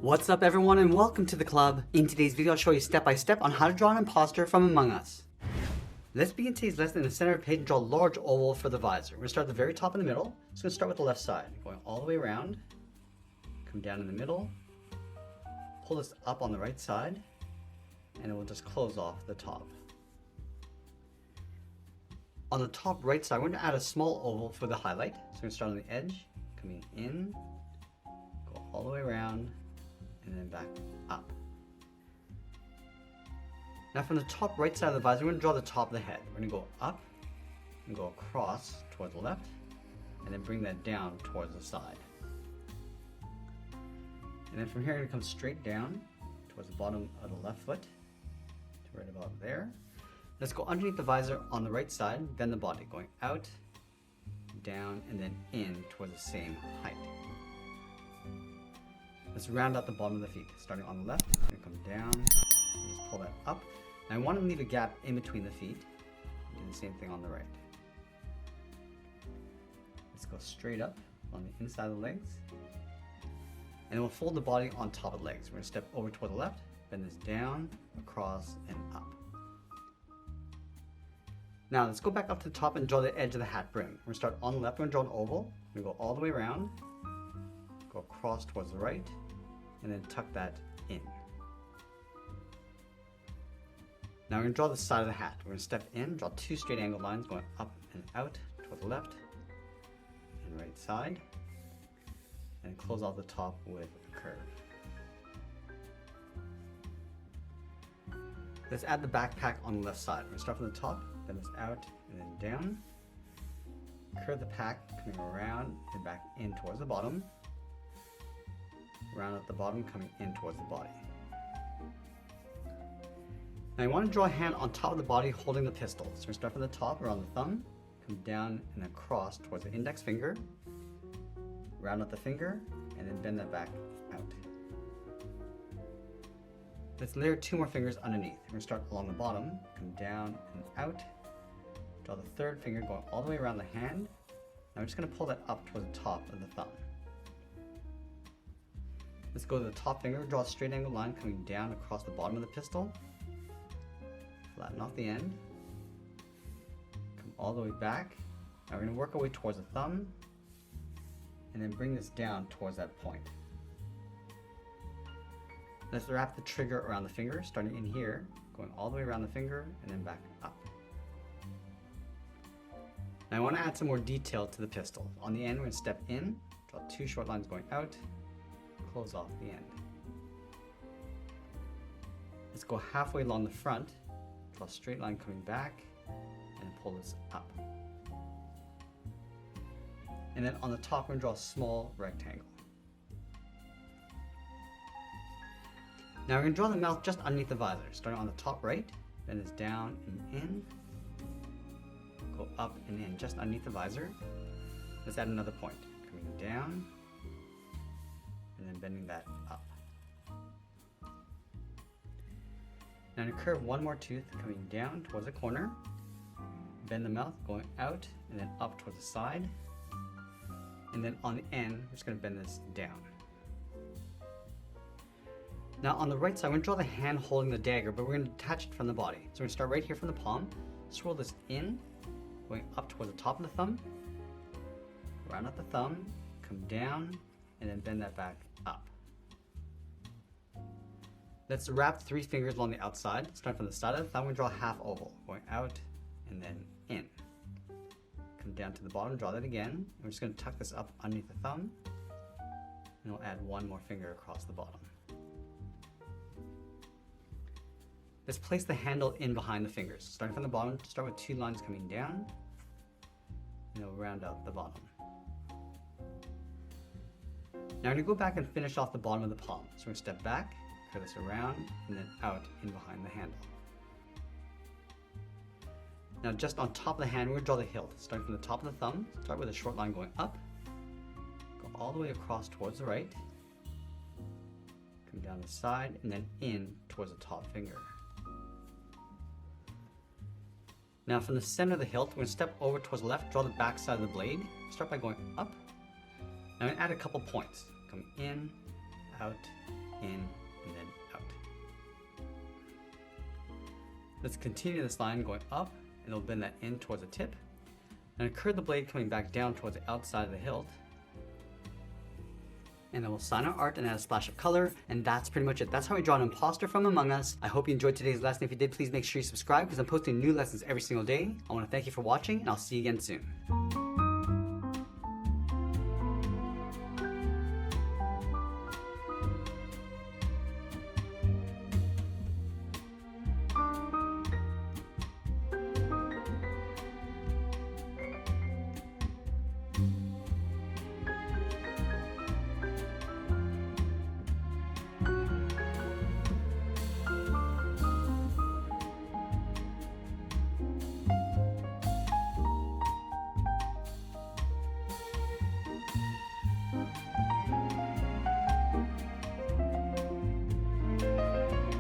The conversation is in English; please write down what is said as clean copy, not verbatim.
What's up everyone and welcome to the club. In today's video I'll show you step by step on how to draw an imposter from Among Us. Let's begin today's lesson in the center of the page and draw a large oval for the visor. We're going to start at the very top in the middle. So we're going to start with the left side, going all the way around, come down in the middle, pull this up on the right side, and it will just close off the top. On the top right side, we're going to add a small oval for the highlight. So we're going to start on the edge, coming in, go all the way around, and then back up. Now from the top right side of the visor, we're going to draw the top of the head. We're going to go up and go across towards the left, and then bring that down towards the side. And then from here, we're going to come straight down towards the bottom of the left foot, to right about there. Let's go underneath the visor on the right side, bend the body, going out, down, and then in towards the same height. Let's round out the bottom of the feet, starting on the left, and come down, and just pull that up. Now I want to leave a gap in between the feet, do the same thing on the right. Let's go straight up on the inside of the legs, and then we'll fold the body on top of the legs. We're going to step over toward the left, bend this down, across, and up. Now let's go back up to the top and draw the edge of the hat brim. We're going to start on the left, we're going to draw an oval, we're going to go all the way around, go across towards the right, and then tuck that in. Now we're going to draw the side of the hat. We're going to step in, draw two straight angled lines going up and out toward the left and right side, and close off the top with a curve. Let's add the backpack on the left side. We're going to start from the top, bend this out and then down, curve the pack coming around and back in towards the bottom, round at the bottom coming in towards the body. Now you want to draw a hand on top of the body holding the pistol. So we're going to start from the top around the thumb, come down and across towards the index finger, round out the finger, and then bend that back out. Let's layer two more fingers underneath. We're going to start along the bottom, come down and out, draw the third finger going all the way around the hand. Now we're just going to pull that up towards the top of the thumb. Let's go to the top finger, draw a straight angle line coming down across the bottom of the pistol, flatten off the end, come all the way back. Now we're going to work our way towards the thumb, and then bring this down towards that point. Let's wrap the trigger around the finger, starting in here, going all the way around the finger, and then back up. Now I want to add some more detail to the pistol. On the end, we're going to step in, draw two short lines going out, close off the end. Let's go halfway along the front, draw a straight line coming back, and pull this up. And then on the top, we're going to draw a small rectangle. Now we're going to draw the mouth just underneath the visor, starting on the top right, bend this down and in, go up and in just underneath the visor. Let's add another point, coming down, and then bending that up. Now to curve one more tooth coming down towards the corner, bend the mouth going out and then up towards the side, and then on the end we're just going to bend this down. Now on the right side, we're going to draw the hand holding the dagger, but we're going to detach it from the body. So we're going to start right here from the palm, swirl this in, going up towards the top of the thumb, round out the thumb, come down, and then bend that back up. Let's wrap three fingers along the outside, starting from the side of the thumb. We're going to draw a half oval, going out and then in. Come down to the bottom, draw that again. And we're just going to tuck this up underneath the thumb, and we'll add one more finger across the bottom. Let's place the handle in behind the fingers. Starting from the bottom, start with two lines coming down, and we'll round out the bottom. Now we're going to go back and finish off the bottom of the palm. So we're going to step back, curve this around, and then out in behind the handle. Now just on top of the hand, we're going to draw the hilt. Starting from the top of the thumb, start with a short line going up, go all the way across towards the right, come down the side, and then in towards the top finger. Now from the center of the hilt, we're going to step over towards the left, draw the back side of the blade. Start by going up. Now I'm going to add a couple points. Come in, out, in, and then out. Let's continue this line going up, and it'll bend that in towards the tip. And curve the blade coming back down towards the outside of the hilt. And then we'll sign our art and add a splash of color, and that's pretty much it. That's how we draw an imposter from Among Us. I hope you enjoyed today's lesson. If you did, please make sure you subscribe because I'm posting new lessons every single day. I want to thank you for watching, and I'll see you again soon.